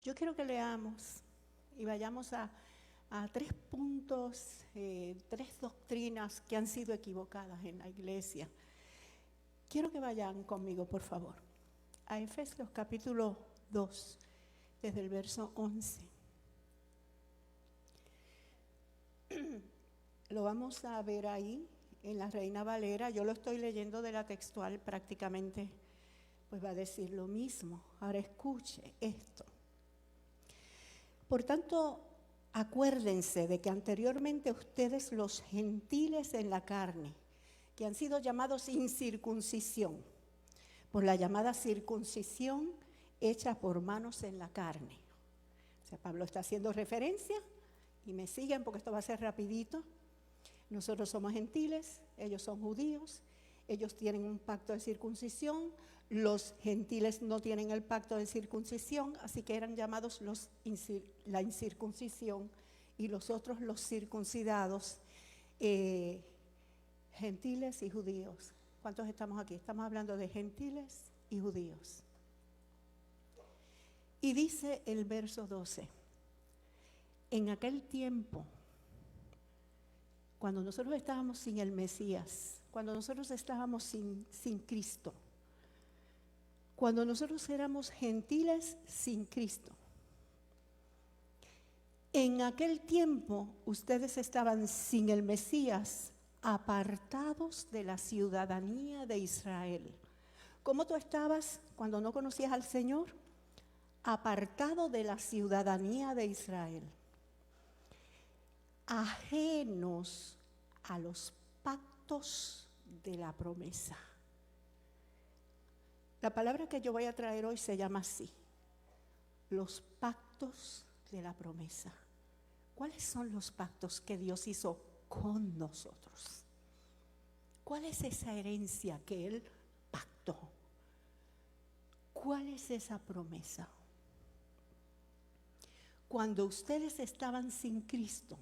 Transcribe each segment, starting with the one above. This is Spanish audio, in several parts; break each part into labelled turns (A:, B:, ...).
A: Yo quiero que leamos y vayamos a 3 puntos, 3 doctrinas que han sido equivocadas en la iglesia. Quiero que vayan conmigo, por favor, a Efesios capítulo 2, desde el verso 11. Lo vamos a ver ahí en la Reina Valera. Yo lo estoy leyendo de la textual, prácticamente pues va a decir lo mismo. Ahora escuche esto. Por tanto, acuérdense de que anteriormente ustedes, los gentiles en la carne, que han sido llamados sin circuncisión, por la llamada circuncisión hecha por manos en la carne. O sea, Pablo está haciendo referencia, y me siguen porque esto va a ser rapidito. Nosotros somos gentiles, ellos son judíos, ellos tienen un pacto de circuncisión, los gentiles no tienen el pacto de circuncisión, así que eran llamados la incircuncisión, y los otros los circuncidados, gentiles y judíos. ¿Cuántos estamos aquí? Estamos hablando de gentiles y judíos. Y dice el verso 12, en aquel tiempo, cuando nosotros estábamos sin el Mesías, cuando nosotros estábamos sin Cristo, cuando nosotros éramos gentiles sin Cristo, en aquel tiempo ustedes estaban sin el Mesías, apartados de la ciudadanía de Israel. ¿Cómo tú estabas cuando no conocías al Señor? Apartado de la ciudadanía de Israel, ajenos a los pactos de la promesa. La palabra que yo voy a traer hoy se llama así: los pactos de la promesa. ¿Cuáles son los pactos que Dios hizo con nosotros? ¿Cuál es esa herencia que Él pactó? ¿Cuál es esa promesa? Cuando ustedes estaban sin Cristo,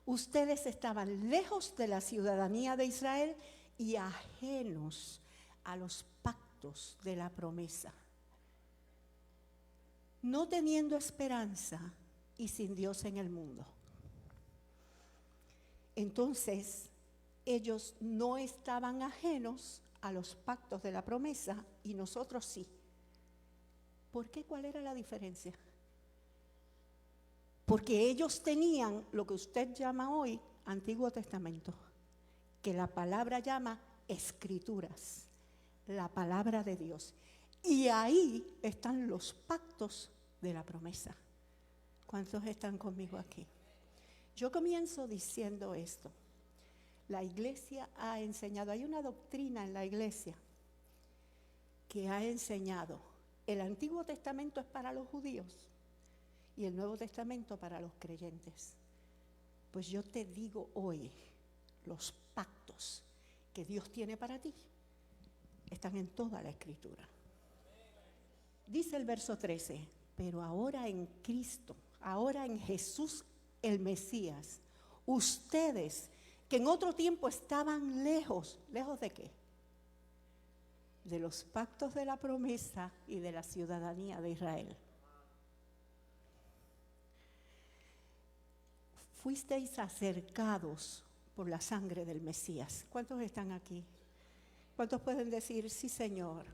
A: ustedes estaban lejos de la ciudadanía de Israel y ajenos a los pactos de la promesa, no teniendo esperanza y sin Dios en el mundo. Entonces, ellos no estaban ajenos a los pactos de la promesa y nosotros sí. ¿Por qué? ¿Cuál era la diferencia? Porque ellos tenían lo que usted llama hoy Antiguo Testamento, que la palabra llama Escrituras, la palabra de Dios. Y ahí están los pactos de la promesa. ¿Cuántos están conmigo aquí? Yo comienzo diciendo esto. La iglesia ha enseñado, hay una doctrina en la iglesia que ha enseñado, el Antiguo Testamento es para los judíos y el Nuevo Testamento para los creyentes. Pues yo te digo hoy, los pactos que Dios tiene para ti están en toda la Escritura. Dice el verso 13, pero ahora en Cristo, ahora en Jesús el Mesías, ustedes que en otro tiempo estaban lejos, ¿lejos de qué? De los pactos de la promesa y de la ciudadanía de Israel. Fuisteis acercados por la sangre del Mesías. ¿Cuántos están aquí? ¿Cuántos pueden decir, sí, Señor,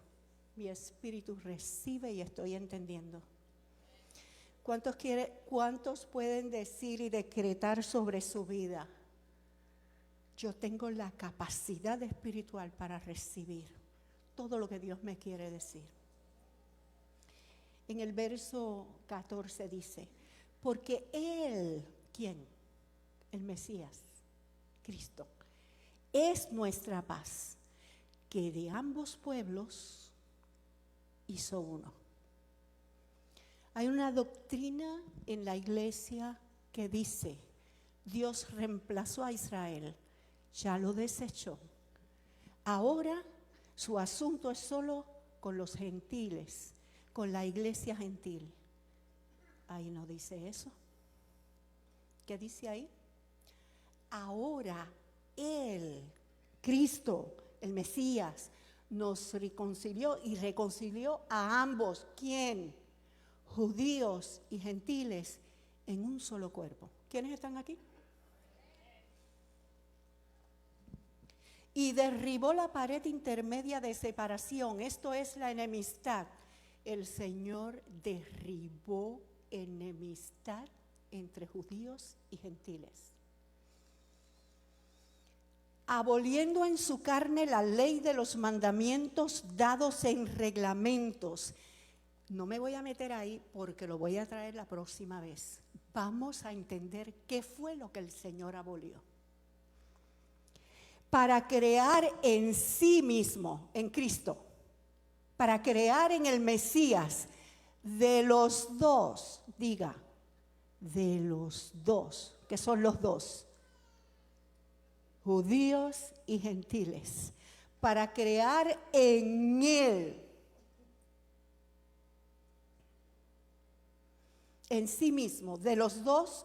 A: mi espíritu recibe y estoy entendiendo? ¿Cuántos pueden decir y decretar sobre su vida? Yo tengo la capacidad espiritual para recibir todo lo que Dios me quiere decir. En el verso 14 dice, porque Él, ¿quién? El Mesías, Cristo, es nuestra paz, que de ambos pueblos hizo uno. Hay una doctrina en la iglesia que dice, Dios reemplazó a Israel, ya lo desechó. Ahora su asunto es solo con los gentiles, con la iglesia gentil. Ahí no dice eso. ¿Qué dice ahí? Ahora Él, Cristo, el Mesías, nos reconcilió y reconcilió a ambos. ¿Quién? judíos y gentiles en un solo cuerpo. ¿Quiénes están aquí? Y derribó la pared intermedia de separación, esto es la enemistad. El Señor derribó enemistad entre judíos y gentiles, aboliendo en su carne la ley de los mandamientos dados en reglamentos. No me voy a meter ahí porque lo voy a traer la próxima vez. Vamos a entender qué fue lo que el Señor abolió. Para crear en sí mismo, en Cristo, para crear en el Mesías, de los dos, diga, de los dos, que son los dos, judíos y gentiles, para crear en Él, en sí mismo, de los dos,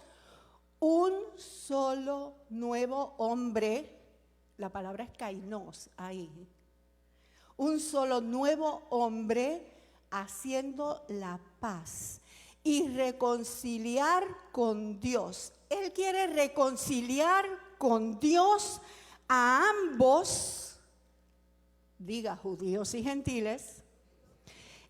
A: un solo nuevo hombre. La palabra es kainos ahí. Un solo nuevo hombre haciendo la paz y reconciliar con Dios. Él quiere reconciliar con Dios a ambos, diga judíos y gentiles,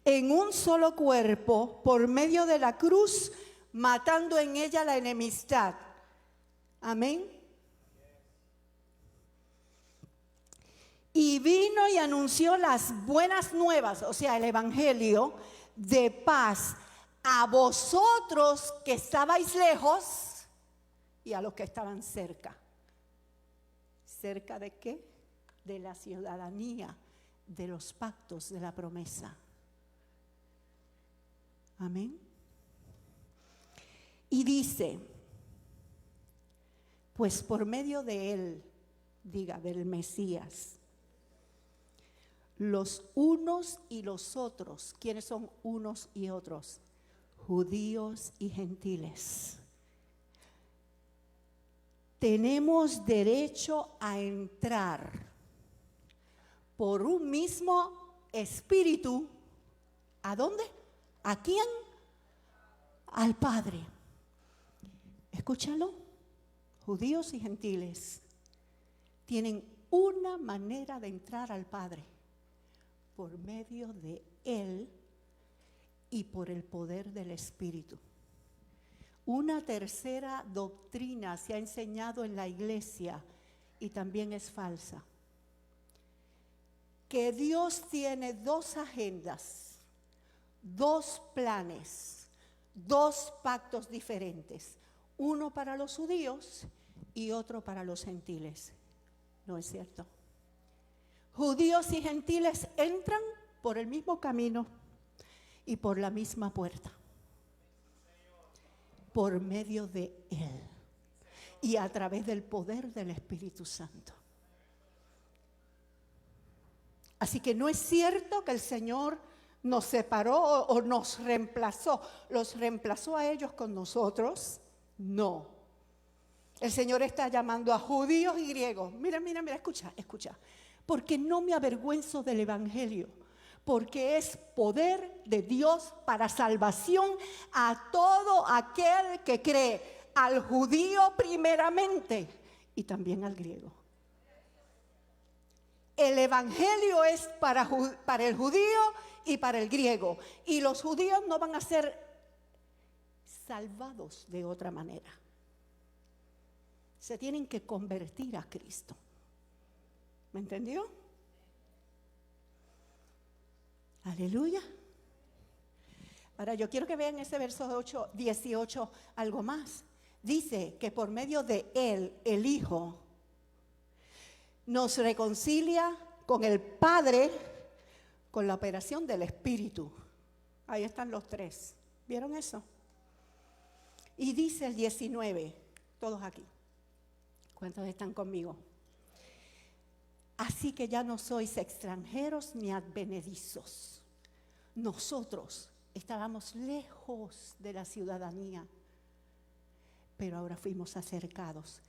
A: en un solo cuerpo por medio de la cruz, matando en ella la enemistad. Amén. Y vino y anunció las buenas nuevas, o sea, el evangelio de paz a vosotros que estabais lejos y a los que estaban cerca. ¿Cerca de qué? De la ciudadanía, de los pactos, de la promesa. Amén. Y dice, pues por medio de él, diga, del Mesías, los unos y los otros. ¿Quiénes son unos y otros? Judíos y gentiles. Tenemos derecho a entrar por un mismo espíritu. ¿A dónde? ¿A quién? Al Padre. Escúchalo. Judíos y gentiles tienen una manera de entrar al Padre: por medio de Él y por el poder del Espíritu. Una tercera doctrina se ha enseñado en la iglesia y también es falsa: que Dios tiene dos agendas, dos planes, dos pactos diferentes, uno para los judíos y otro para los gentiles. No es cierto. Judíos y gentiles entran por el mismo camino y por la misma puerta, por medio de Él y a través del poder del Espíritu Santo. Así que no es cierto que el Señor nos separó o nos reemplazó. ¿Los reemplazó a ellos con nosotros? No. El Señor está llamando a judíos y griegos. Mira, escucha. Porque no me avergüenzo del evangelio, porque es poder de Dios para salvación a todo aquel que cree, al judío primeramente y también al griego. El evangelio es para el judío y para el griego, y los judíos no van a ser salvados de otra manera. Se tienen que convertir a Cristo. ¿Me entendió? Aleluya. Ahora yo quiero que vean ese verso 18 algo más. Dice que por medio de Él, el Hijo, nos reconcilia con el Padre con la operación del Espíritu. Ahí están los tres. ¿Vieron eso? Y dice el 19, todos aquí. ¿Cuántos están conmigo? Así que ya no sois extranjeros ni advenedizos. Nosotros estábamos lejos de la ciudadanía, pero ahora fuimos acercados.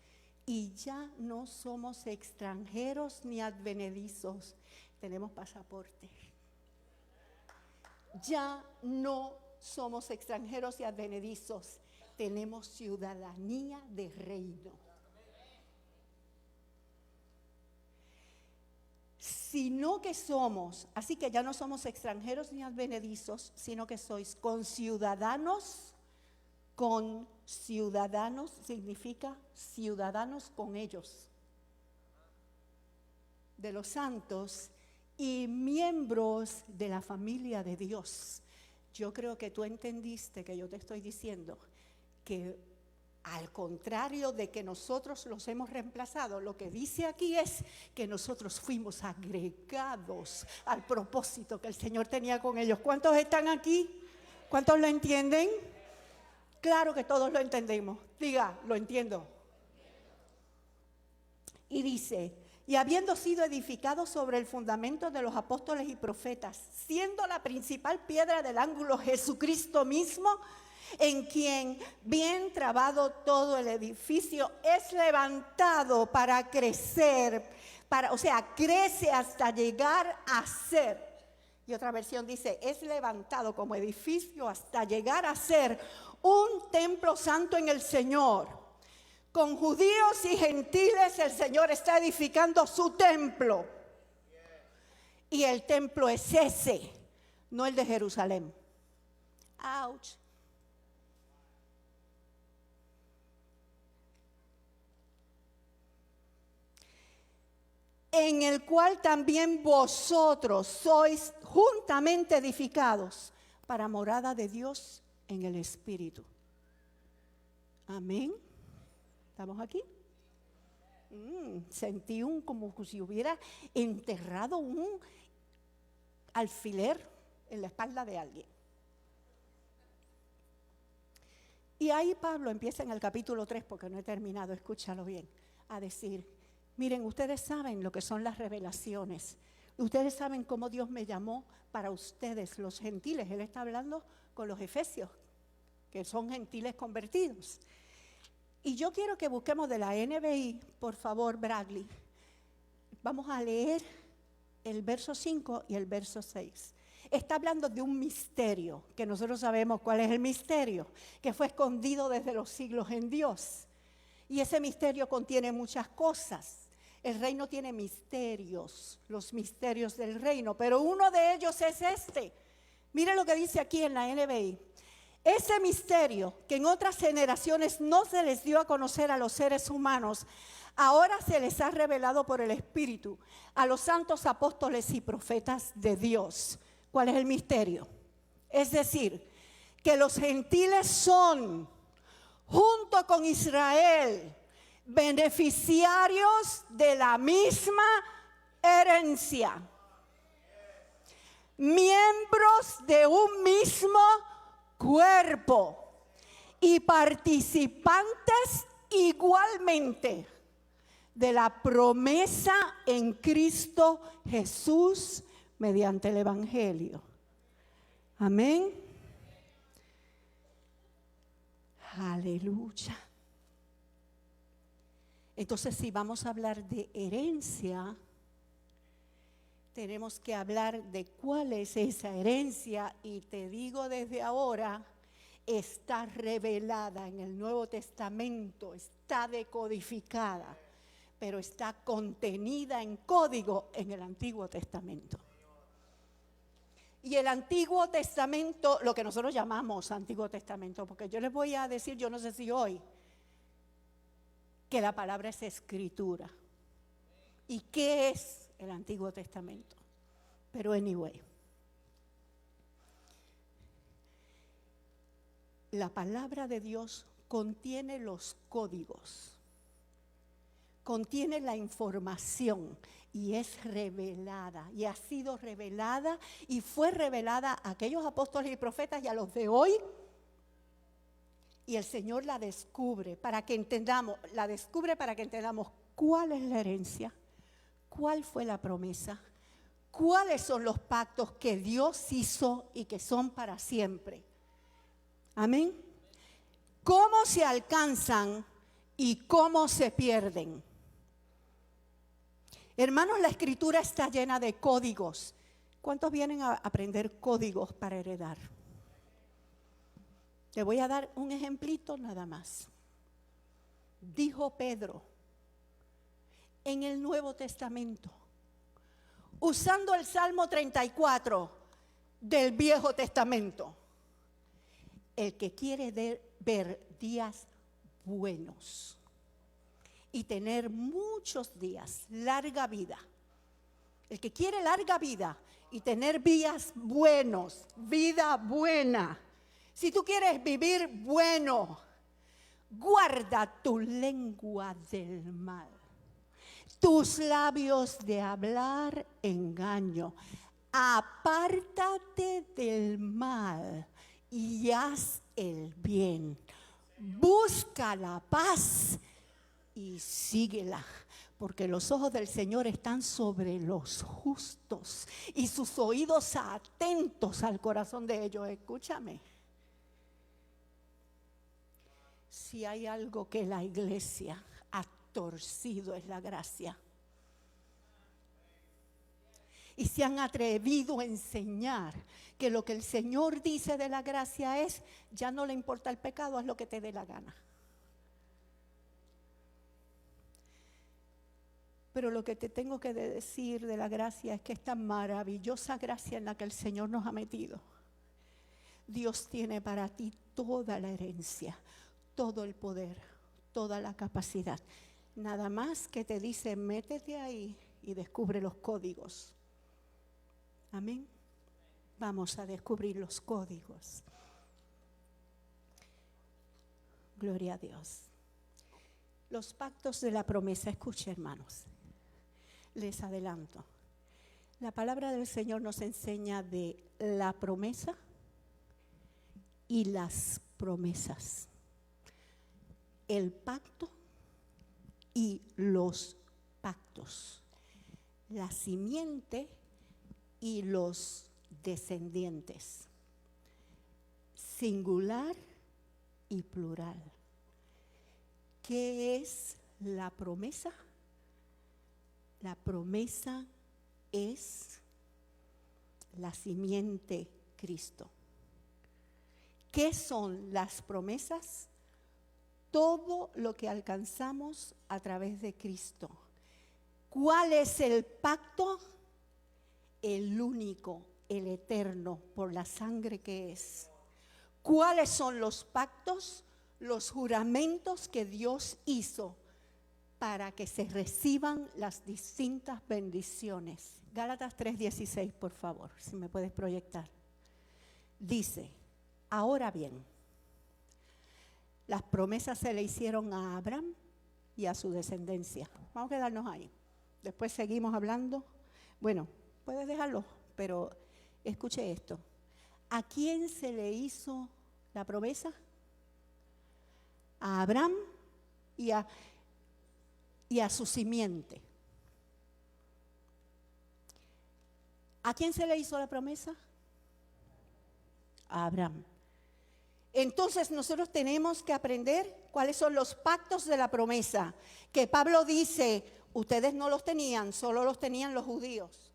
A: Y ya no somos extranjeros ni advenedizos. Tenemos pasaporte. Ya no somos extranjeros y advenedizos. Tenemos ciudadanía de reino. Sino que somos, así que ya no somos extranjeros ni advenedizos, sino que sois conciudadanos. Ciudadanos significa ciudadanos con ellos, de los santos y miembros de la familia de Dios. Yo creo que tú entendiste que yo te estoy diciendo que al contrario de que nosotros los hemos reemplazado, lo que dice aquí es que nosotros fuimos agregados al propósito que el Señor tenía con ellos. ¿Cuántos están aquí? ¿Cuántos lo entienden? Claro que todos lo entendemos. Diga, lo entiendo. Y dice, y habiendo sido edificados sobre el fundamento de los apóstoles y profetas, siendo la principal piedra del ángulo Jesucristo mismo, en quien bien trabado todo el edificio es levantado para crecer, crece hasta llegar a ser. Y otra versión dice, es levantado como edificio hasta llegar a ser un templo santo en el Señor. Con judíos y gentiles el Señor está edificando su templo. Y el templo es ese, no el de Jerusalén. Ouch. En el cual también vosotros sois juntamente edificados para morada de Dios en el Espíritu. Amén. ¿Estamos aquí? Sentí como si hubiera enterrado un alfiler en la espalda de alguien. Y ahí Pablo empieza en el capítulo 3, porque no he terminado, escúchalo bien, a decir, miren, ustedes saben lo que son las revelaciones. Ustedes saben cómo Dios me llamó para ustedes, los gentiles. Él está hablando con los efesios, que son gentiles convertidos. Y yo quiero que busquemos de la NBI, por favor, Bradley. Vamos a leer el verso 5 y el verso 6. Está hablando de un misterio, que nosotros sabemos cuál es el misterio, que fue escondido desde los siglos en Dios. Y ese misterio contiene muchas cosas. El reino tiene misterios, los misterios del reino, pero uno de ellos es este. Mire lo que dice aquí en la NBI. Ese misterio que en otras generaciones no se les dio a conocer a los seres humanos, ahora se les ha revelado por el Espíritu a los santos apóstoles y profetas de Dios. ¿Cuál es el misterio? Es decir, que los gentiles son, junto con Israel, beneficiarios de la misma herencia, miembros de un mismo cuerpo y participantes igualmente de la promesa en Cristo Jesús mediante el Evangelio. Amén. Aleluya. Entonces, si vamos a hablar de herencia, tenemos que hablar de cuál es esa herencia, y te digo desde ahora, está revelada en el Nuevo Testamento, está decodificada, pero está contenida en código en el Antiguo Testamento. Y el Antiguo Testamento, lo que nosotros llamamos Antiguo Testamento, porque yo les voy a decir, yo no sé si hoy, que la palabra es escritura. ¿Y qué es el Antiguo Testamento? Pero anyway, la palabra de Dios contiene los códigos, contiene la información y es revelada, y ha sido revelada y fue revelada a aquellos apóstoles y profetas y a los de hoy. Y el Señor la descubre para que entendamos, cuál es la herencia, cuál fue la promesa, cuáles son los pactos que Dios hizo y que son para siempre. Amén. Cómo se alcanzan y cómo se pierden. Hermanos, la Escritura está llena de códigos. ¿Cuántos vienen a aprender códigos para heredar? Te voy a dar un ejemplito nada más. Dijo Pedro en el Nuevo Testamento, usando el Salmo 34 del Viejo Testamento: el que quiere ver días buenos y tener muchos días, larga vida. El que quiere larga vida y tener días buenos, vida buena. Si tú quieres vivir bueno, guarda tu lengua del mal, tus labios de hablar engaño. Apártate del mal y haz el bien. Busca la paz y síguela, porque los ojos del Señor están sobre los justos y sus oídos atentos al corazón de ellos. Escúchame. Si hay algo que la iglesia ha torcido es la gracia. Y se han atrevido a enseñar que lo que el Señor dice de la gracia es: ya no le importa el pecado, haz lo que te dé la gana. Pero lo que te tengo que decir de la gracia es que esta maravillosa gracia en la que el Señor nos ha metido, Dios tiene para ti toda la herencia, todo el poder, toda la capacidad. Nada más que te dice: métete ahí y descubre los códigos. Amén. Vamos a descubrir los códigos. Gloria a Dios. Los pactos de la promesa. Escuche, hermanos, les adelanto. La palabra del Señor nos enseña de la promesa y las promesas. El pacto y los pactos. La simiente y los descendientes. Singular y plural. ¿Qué es la promesa? La promesa es la simiente Cristo. ¿Qué son las promesas? Todo lo que alcanzamos a través de Cristo. ¿Cuál es el pacto? El único, el eterno, por la sangre que es. ¿Cuáles son los pactos? Los juramentos que Dios hizo para que se reciban las distintas bendiciones. Gálatas 3:16, por favor, si me puedes proyectar. Dice: ahora bien, las promesas se le hicieron a Abraham y a su descendencia. Vamos a quedarnos ahí. Después seguimos hablando. Bueno, puedes dejarlo, pero escuche esto. ¿A quién se le hizo la promesa? A Abraham y a su simiente. ¿A quién se le hizo la promesa? A Abraham. Entonces nosotros tenemos que aprender cuáles son los pactos de la promesa, que Pablo dice: ustedes no los tenían, solo los tenían los judíos.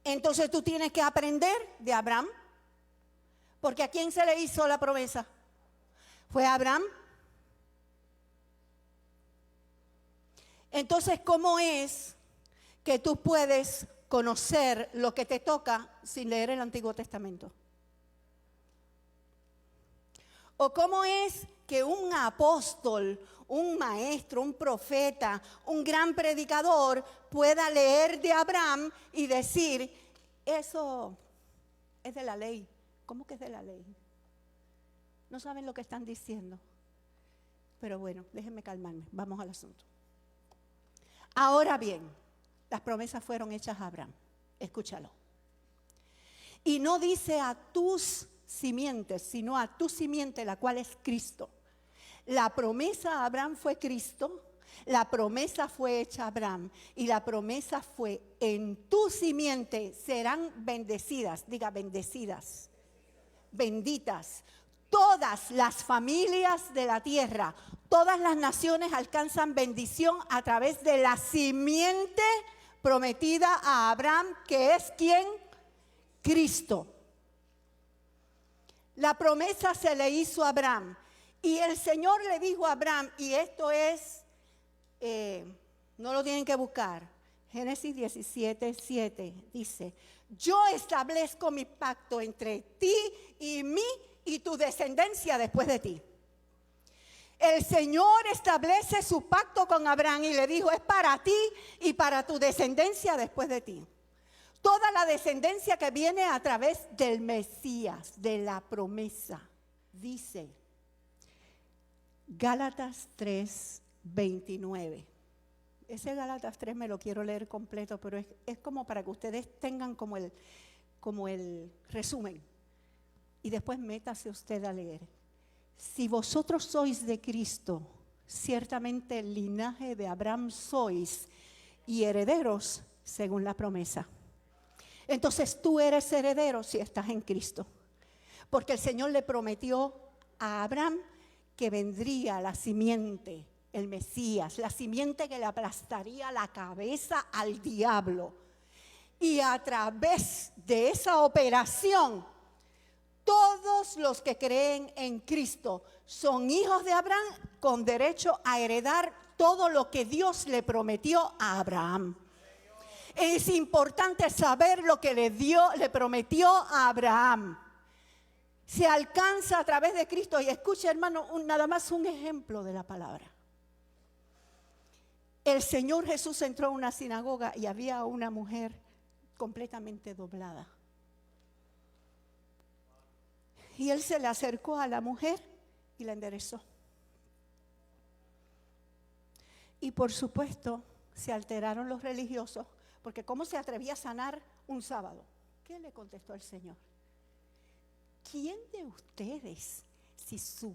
A: Entonces tú tienes que aprender de Abraham, porque ¿a quién se le hizo la promesa? Fue a Abraham. Entonces, ¿cómo es que tú puedes conocer lo que te toca sin leer el Antiguo Testamento? ¿O cómo es que un apóstol, un maestro, un profeta, un gran predicador pueda leer de Abraham y decir: eso es de la ley? ¿Cómo que es de la ley? No saben lo que están diciendo. Pero bueno, déjenme calmarme, vamos al asunto. Ahora bien, las promesas fueron hechas a Abraham. Escúchalo. Y no dice a tus simientes, sino a tu simiente, la cual es Cristo. La promesa a Abraham fue Cristo, la promesa fue hecha a Abraham y la promesa fue: en tu simiente serán bendecidas, diga bendecidas, benditas, todas las familias de la tierra, todas las naciones alcanzan bendición a través de la simiente prometida a Abraham, que es ¿quién? Cristo. La promesa se le hizo a Abraham. Y el Señor le dijo a Abraham, y esto es, no lo tienen que buscar, Génesis 17:7 dice, yo establezco mi pacto entre ti y mí y tu descendencia después de ti. El Señor establece su pacto con Abraham y le dijo, es para ti y para tu descendencia después de ti. Toda la descendencia que viene a través del Mesías, de la promesa, dice Gálatas 3:29. Ese Gálatas 3 me lo quiero leer completo, pero es como para que ustedes tengan como el resumen. Y después métase usted a leer. Si vosotros sois de Cristo, ciertamente el linaje de Abraham sois y herederos según la promesa. Entonces tú eres heredero si estás en Cristo. Porque el Señor le prometió a Abraham que vendría la simiente, el Mesías, la simiente que le aplastaría la cabeza al diablo. Y a través de esa operación, todos los que creen en Cristo son hijos de Abraham con derecho a heredar todo lo que Dios le prometió a Abraham. Es importante saber lo que le prometió a Abraham. Se alcanza a través de Cristo. Y escucha, hermano, nada más un ejemplo de la palabra. El Señor Jesús entró a una sinagoga y había una mujer completamente doblada. Y Él se le acercó a la mujer y la enderezó. Y por supuesto se alteraron los religiosos, porque ¿cómo se atrevía a sanar un sábado? ¿Qué le contestó el Señor? ¿Quién de ustedes, si su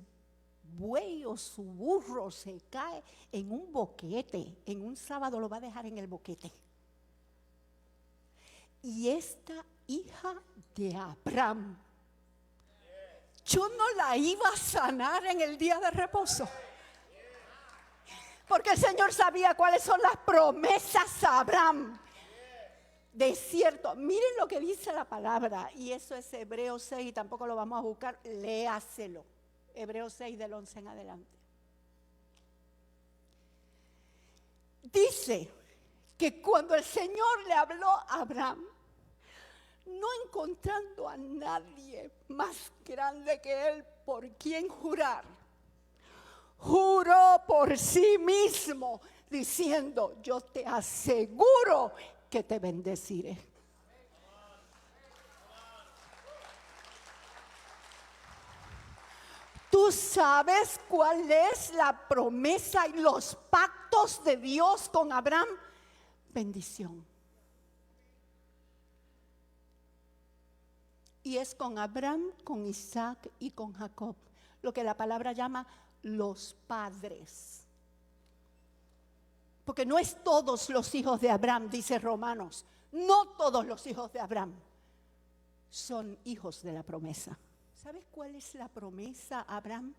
A: buey o su burro se cae en un boquete, en un sábado lo va a dejar en el boquete? Y esta hija de Abraham, yo no la iba a sanar en el día de reposo. Porque el Señor sabía cuáles son las promesas a Abraham. De cierto, miren lo que dice la palabra, y eso es Hebreos 6, y tampoco lo vamos a buscar, léaselo. Hebreos 6 del 11 en adelante. Dice que cuando el Señor le habló a Abraham, no encontrando a nadie más grande que él por quien jurar, juró por sí mismo, diciendo, yo te aseguro que te bendeciré. ¿Tú sabes cuál es la promesa y los pactos de Dios con Abraham? Bendición. Y es con Abraham, con Isaac y con Jacob, lo que la palabra llama los padres. Porque no es todos los hijos de Abraham, dice Romanos. No todos los hijos de Abraham son hijos de la promesa. ¿Sabes cuál es la promesa a Abraham?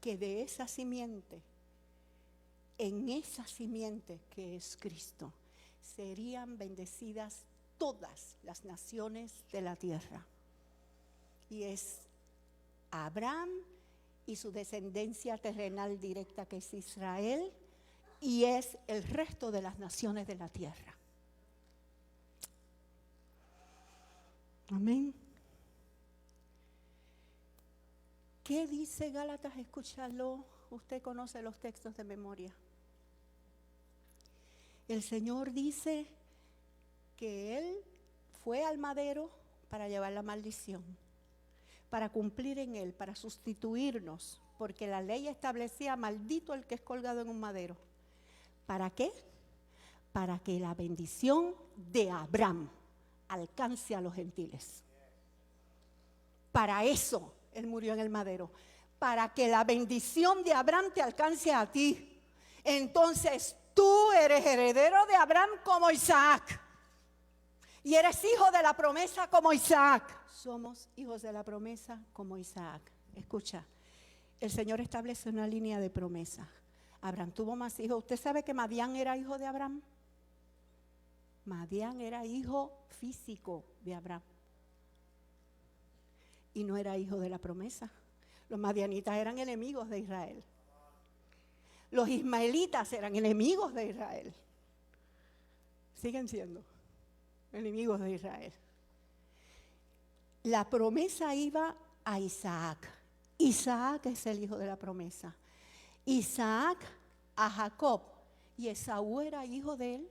A: Que de esa simiente, en esa simiente que es Cristo, serían bendecidas todas las naciones de la tierra. Y es Abraham y su descendencia terrenal directa, que es Israel, y es el resto de las naciones de la tierra. Amén. ¿Qué dice Gálatas? Escúchalo, usted conoce los textos de memoria. El Señor dice que Él fue al madero para llevar la maldición, para cumplir en Él, para sustituirnos, porque la ley establecía maldito el que es colgado en un madero. ¿Para qué? Para que la bendición de Abraham alcance a los gentiles. Para eso Él murió en el madero, para que la bendición de Abraham te alcance a ti. Entonces tú eres heredero de Abraham como Isaac, y eres hijo de la promesa como Isaac. Somos hijos de la promesa como Isaac. Escucha, el Señor establece una línea de promesa. Abraham tuvo más hijos. ¿Usted sabe que Madián era hijo de Abraham? Madián era hijo físico de Abraham. y no era hijo de la promesa. Los madianitas eran enemigos de Israel. Los ismaelitas eran enemigos de Israel. Siguen siendo enemigos de Israel. La promesa iba a Isaac. Isaac es el hijo de la promesa. Isaac a Jacob. Y Esaú era hijo de él.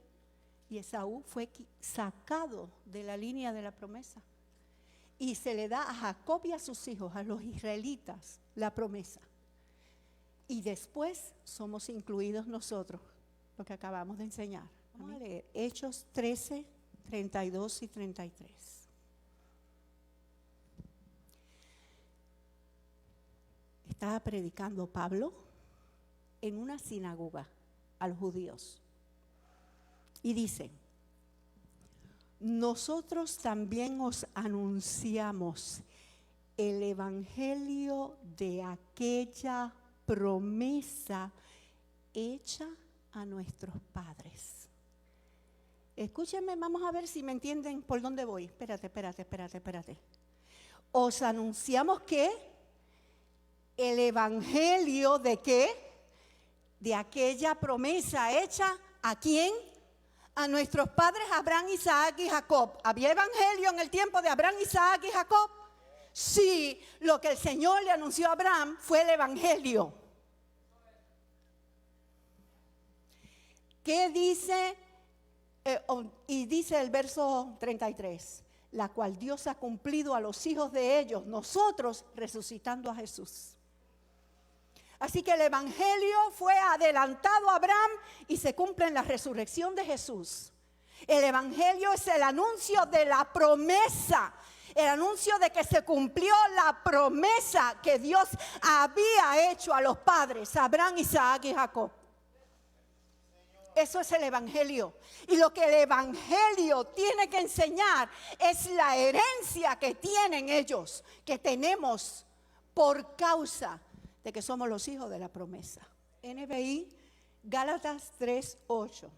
A: Y Esaú fue sacado de la línea de la promesa. Y se le da a Jacob y a sus hijos, a los israelitas, la promesa. Y después somos incluidos nosotros, lo que acabamos de enseñar. Vamos a leer Hechos 13, 32 y 33. Estaba predicando Pablo en una sinagoga a los judíos. Y dice: nosotros también os anunciamos el evangelio de aquella promesa hecha a nuestros padres. Escúchenme, vamos a ver si me entienden por dónde voy. Espérate. Os anunciamos que el evangelio de qué? De aquella promesa hecha ¿a quién? A nuestros padres Abraham, Isaac y Jacob. ¿Había evangelio en el tiempo de Abraham, Isaac y Jacob? Sí, lo que el Señor le anunció a Abraham fue el evangelio. ¿Qué dice? Y dice el verso 33, la cual Dios ha cumplido a los hijos de ellos, nosotros resucitando a Jesús. Así que el evangelio fue adelantado a Abraham y se cumple en la resurrección de Jesús. El evangelio es el anuncio de la promesa, el anuncio de que se cumplió la promesa que Dios había hecho a los padres, Abraham, Isaac y Jacob. Eso es el evangelio. Y lo que el evangelio tiene que enseñar es la herencia que tienen ellos, que tenemos por causa de que somos los hijos de la promesa. NBI, Gálatas 3:8.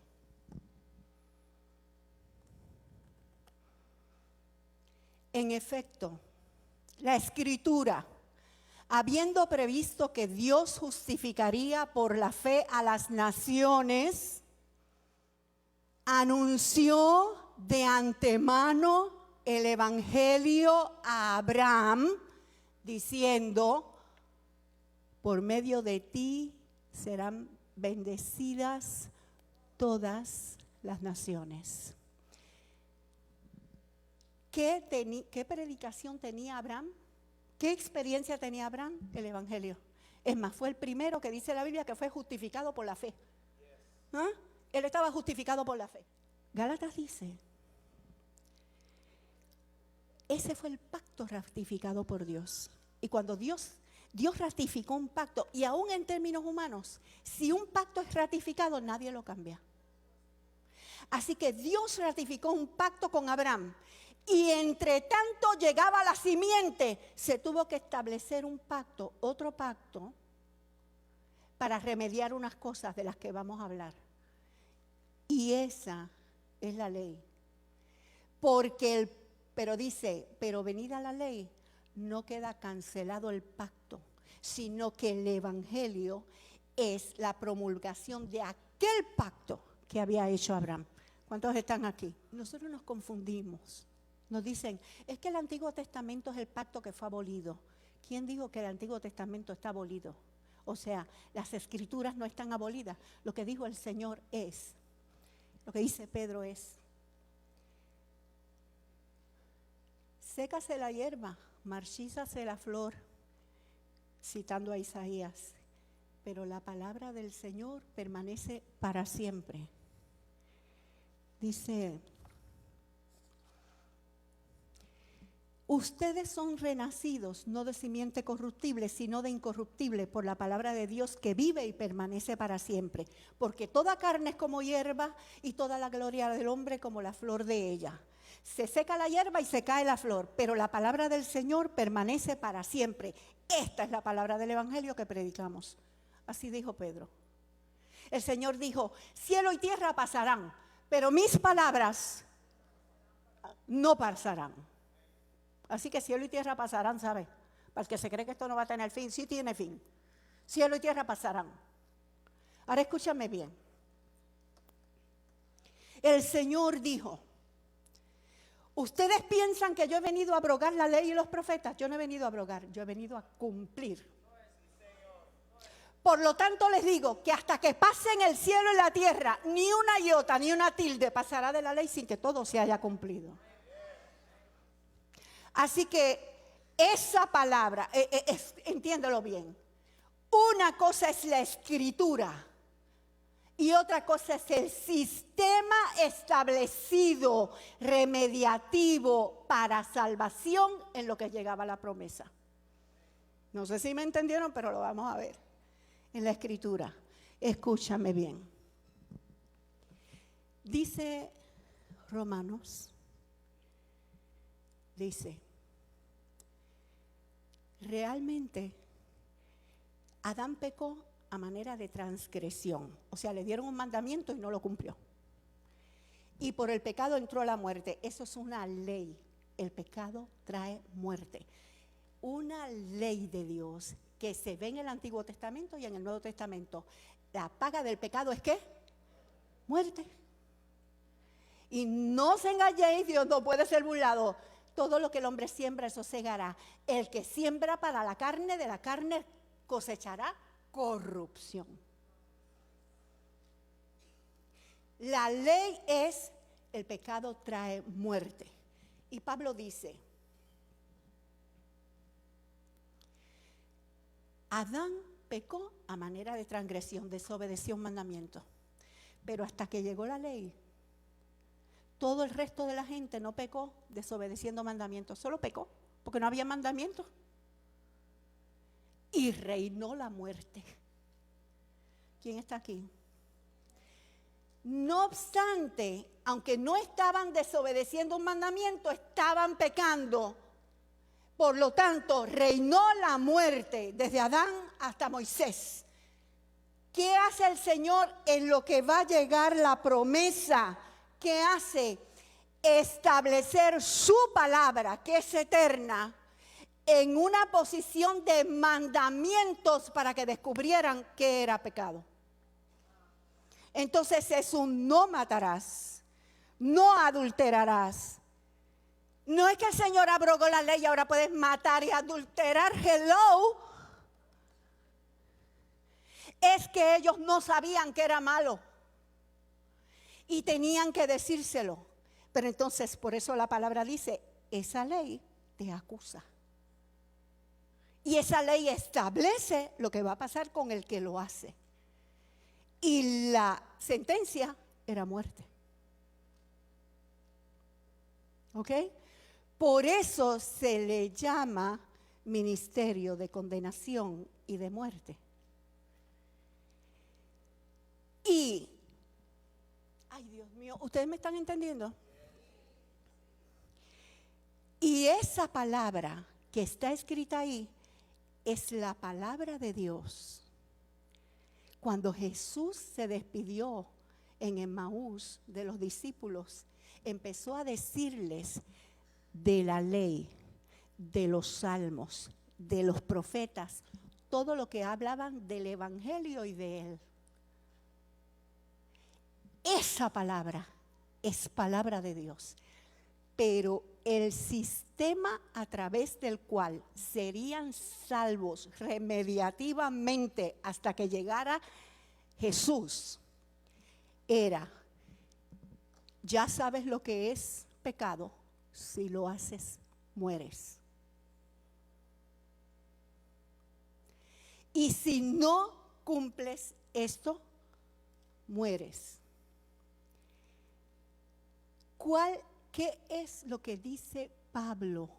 A: En efecto, la Escritura, habiendo previsto que Dios justificaría por la fe a las naciones, anunció de antemano el evangelio a Abraham, diciendo: por medio de ti serán bendecidas todas las naciones. ¿Qué predicación tenía Abraham? ¿Qué experiencia tenía Abraham? El evangelio. Es más, fue el primero que dice la Biblia que fue justificado por la fe. ¿Ah? Él estaba justificado por la fe. Gálatas dice, ese fue el pacto ratificado por Dios. Y cuando Dios ratificó un pacto, y aún en términos humanos, si un pacto es ratificado, nadie lo cambia. Así que Dios ratificó un pacto con Abraham, y entre tanto llegaba la simiente, se tuvo que establecer un pacto, otro pacto, para remediar unas cosas de las que vamos a hablar. Y esa es la ley. Pero venida la ley, no queda cancelado el pacto, sino que el evangelio es la promulgación de aquel pacto que había hecho Abraham. ¿Cuántos están aquí? Nosotros nos confundimos. Nos dicen, es que el Antiguo Testamento es el pacto que fue abolido. ¿Quién dijo que el Antiguo Testamento está abolido? O sea, las Escrituras no están abolidas. Lo que dijo el Señor es, lo que dice Pedro es, sécase la hierba, marchízase la flor, citando a Isaías, pero la palabra del Señor permanece para siempre. Dice, ustedes son renacidos, no de simiente corruptible, sino de incorruptible, por la palabra de Dios que vive y permanece para siempre. Porque toda carne es como hierba y toda la gloria del hombre como la flor de ella. Se seca la hierba y se cae la flor, pero la palabra del Señor permanece para siempre. Esta es la palabra del evangelio que predicamos. Así dijo Pedro. El Señor dijo, cielo y tierra pasarán, pero mis palabras no pasarán. Así que cielo y tierra pasarán, ¿sabes? Para el que se cree que esto no va a tener fin, sí tiene fin. Cielo y tierra pasarán. Ahora escúchame bien. El Señor dijo, ustedes piensan que yo he venido a abrogar la ley y los profetas. Yo no he venido a abrogar, yo he venido a cumplir. Por lo tanto les digo que hasta que pasen el cielo y la tierra, ni una iota ni una tilde pasará de la ley sin que todo se haya cumplido. Así que esa palabra, entiéndelo bien, una cosa es la escritura y otra cosa es el sistema establecido, remediativo para salvación en lo que llegaba la promesa. No sé si me entendieron, pero lo vamos a ver en la escritura. Escúchame bien. Dice Romanos, dice, realmente Adán pecó a manera de transgresión, o sea, le dieron un mandamiento y no lo cumplió. Y por el pecado entró la muerte. Eso es una ley. El pecado trae muerte. Una ley de Dios que se ve en el Antiguo Testamento y en el Nuevo Testamento. La paga del pecado es ¿qué? Muerte. Y no se engañéis, Dios no puede ser burlado. Todo lo que el hombre siembra, eso segará. El que siembra para la carne, de la carne cosechará corrupción. La ley es, el pecado trae muerte. Y Pablo dice, Adán pecó a manera de transgresión, desobedeció un mandamiento. Pero hasta que llegó la ley, todo el resto de la gente no pecó desobedeciendo mandamientos, solo pecó porque no había mandamientos. Y reinó la muerte. ¿Quién está aquí? No obstante, aunque no estaban desobedeciendo un mandamiento, estaban pecando. Por lo tanto, reinó la muerte desde Adán hasta Moisés. ¿Qué hace el Señor en lo que va a llegar la promesa? ¿Qué hace? Establecer su palabra, que es eterna, en una posición de mandamientos para que descubrieran qué era pecado. Entonces es un no matarás, no adulterarás. No es que el Señor abrogó la ley y ahora puedes matar y adulterar. Hello. Es que ellos no sabían que era malo y tenían que decírselo. Pero entonces por eso la palabra dice, esa ley te acusa. Y esa ley establece lo que va a pasar con el que lo hace. Y la sentencia era muerte. ¿Ok? Por eso se le llama ministerio de condenación y de muerte. Y, ay Dios mío, ¿ustedes me están entendiendo? Y esa palabra que está escrita ahí es la palabra de Dios. Cuando Jesús se despidió en Emaús de los discípulos, empezó a decirles de la ley, de los salmos, de los profetas, todo lo que hablaban del evangelio y de él. Esa palabra es palabra de Dios, pero el sistema a través del cual serían salvos remediativamente hasta que llegara Jesús era, ya sabes lo que es pecado, si lo haces, mueres. Y si no cumples esto, mueres. ¿Qué es lo que dice Pablo?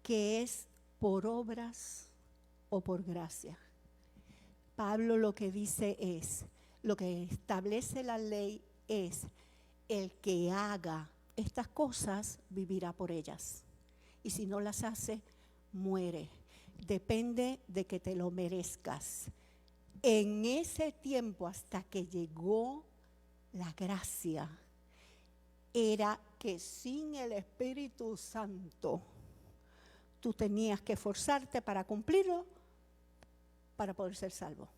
A: Que es por obras o por gracia. Pablo lo que dice es, lo que establece la ley es, el que haga estas cosas vivirá por ellas. Y si no las hace, muere. Depende de que te lo merezcas. En ese tiempo, hasta que llegó la gracia, era que sin el Espíritu Santo tú tenías que esforzarte para cumplirlo, para poder ser salvo.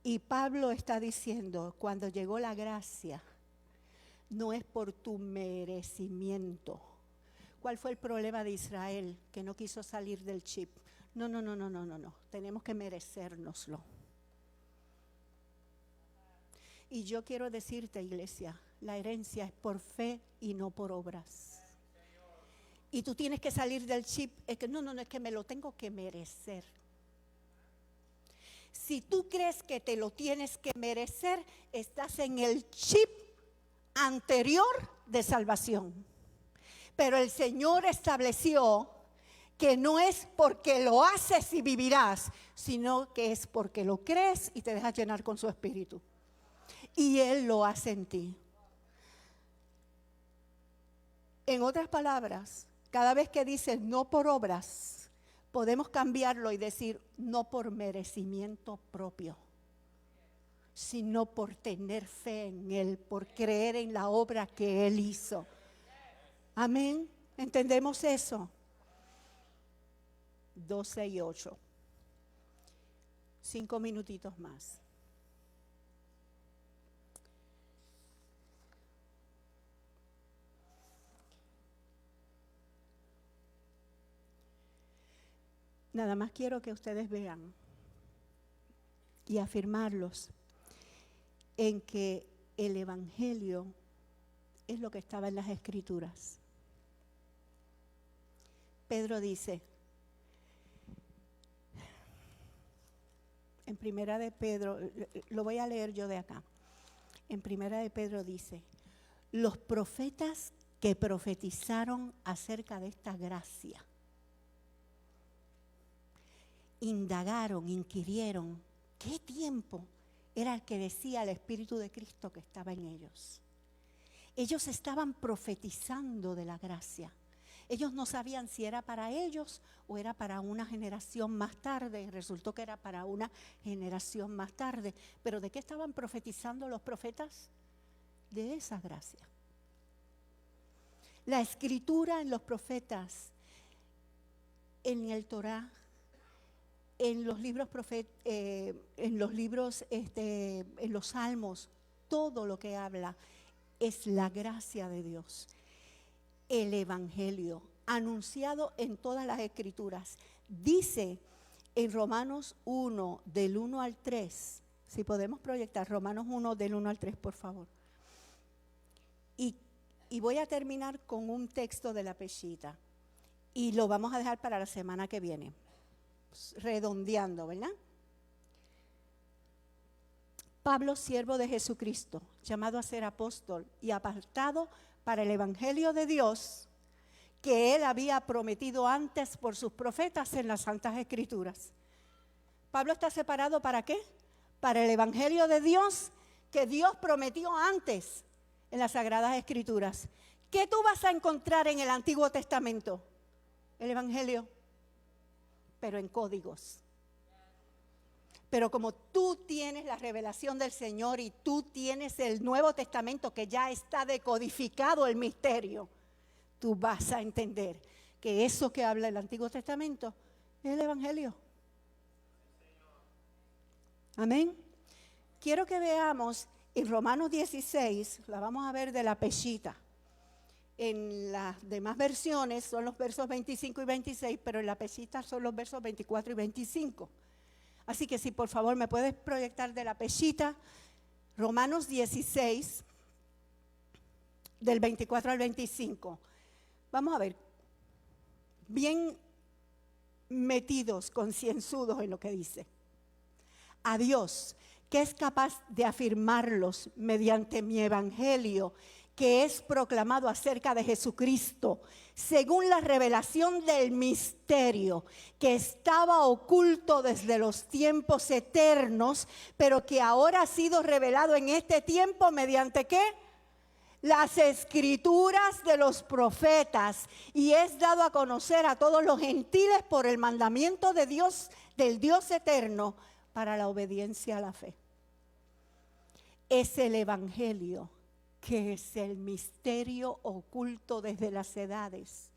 A: Y Pablo está diciendo, cuando llegó la gracia, no es por tu merecimiento. ¿Cuál fue el problema de Israel? Que no quiso salir del chip. No. Tenemos que merecérnoslo. Y yo quiero decirte, iglesia, la herencia es por fe y no por obras. Y tú tienes que salir del chip. Es que no, es que me lo tengo que merecer. Si tú crees que te lo tienes que merecer, estás en el chip anterior de salvación. Pero el Señor estableció que no es porque lo haces y vivirás, sino que es porque lo crees y te dejas llenar con su espíritu. Y Él lo hace en ti. En otras palabras, cada vez que dices no por obras, podemos cambiarlo y decir no por merecimiento propio, sino por tener fe en Él, por creer en la obra que Él hizo. Amén. ¿Entendemos eso? 12:08. 5 minutitos más. Nada más quiero que ustedes vean y afirmarlos en que el Evangelio es lo que estaba en las Escrituras. Pedro dice, en Primera de Pedro, lo voy a leer yo de acá. En Primera de Pedro dice, los profetas que profetizaron acerca de esta gracia, indagaron, inquirieron, ¿qué tiempo era el que decía el Espíritu de Cristo que estaba en ellos? Ellos estaban profetizando de la gracia. Ellos no sabían si era para ellos o era para una generación más tarde. Resultó que era para una generación más tarde. ¿Pero de qué estaban profetizando los profetas? De esa gracia. La escritura en los profetas, en el Torá, en los libros en los salmos, todo lo que habla es la gracia de Dios. El Evangelio, anunciado en todas las Escrituras, dice en Romanos 1, del 1 al 3, si podemos proyectar Romanos 1, del 1 al 3, por favor. Y voy a terminar con un texto de la Peshita, y lo vamos a dejar para la semana que viene. Redondeando, ¿verdad? Pablo, siervo de Jesucristo, llamado a ser apóstol y apartado para el Evangelio de Dios, que Él había prometido antes por sus profetas en las Santas Escrituras. Pablo está separado ¿para qué? Para el Evangelio de Dios que Dios prometió antes en las Sagradas Escrituras. ¿Qué tú vas a encontrar en el Antiguo Testamento? El Evangelio, pero en códigos. Pero como tú tienes la revelación del Señor y tú tienes el Nuevo Testamento que ya está decodificado el misterio, tú vas a entender que eso que habla el Antiguo Testamento es el Evangelio. Amén. Quiero que veamos en Romanos 16, la vamos a ver de la Peshita. En las demás versiones son los versos 25 y 26, pero en la Peshita son los versos 24 y 25. Así que si por favor me puedes proyectar de la Peshita, Romanos 16, del 24 al 25. Vamos a ver, bien metidos, concienzudos en lo que dice. A Dios, que es capaz de afirmarlos mediante mi evangelio, que es proclamado acerca de Jesucristo, según la revelación del misterio que estaba oculto desde los tiempos eternos, pero que ahora ha sido revelado en este tiempo mediante ¿qué? Las escrituras de los profetas, y es dado a conocer a todos los gentiles por el mandamiento de Dios, del Dios eterno, para la obediencia a la fe. Es el evangelio que es el misterio oculto desde las edades,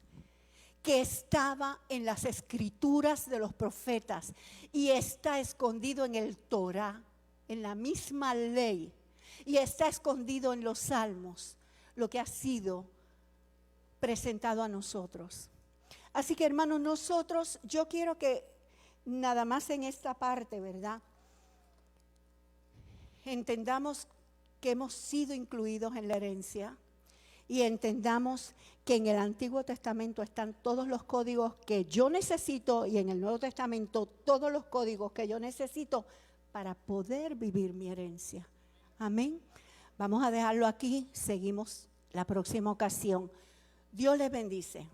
A: que estaba en las escrituras de los profetas y está escondido en el Torá, en la misma ley, y está escondido en los salmos, lo que ha sido presentado a nosotros. Así que, hermanos, nosotros, yo quiero que nada más en esta parte, ¿verdad?, entendamos que hemos sido incluidos en la herencia y entendamos que en el Antiguo Testamento están todos los códigos que yo necesito y en el Nuevo Testamento todos los códigos que yo necesito para poder vivir mi herencia. Amén. Vamos a dejarlo aquí, seguimos la próxima ocasión. Dios les bendice.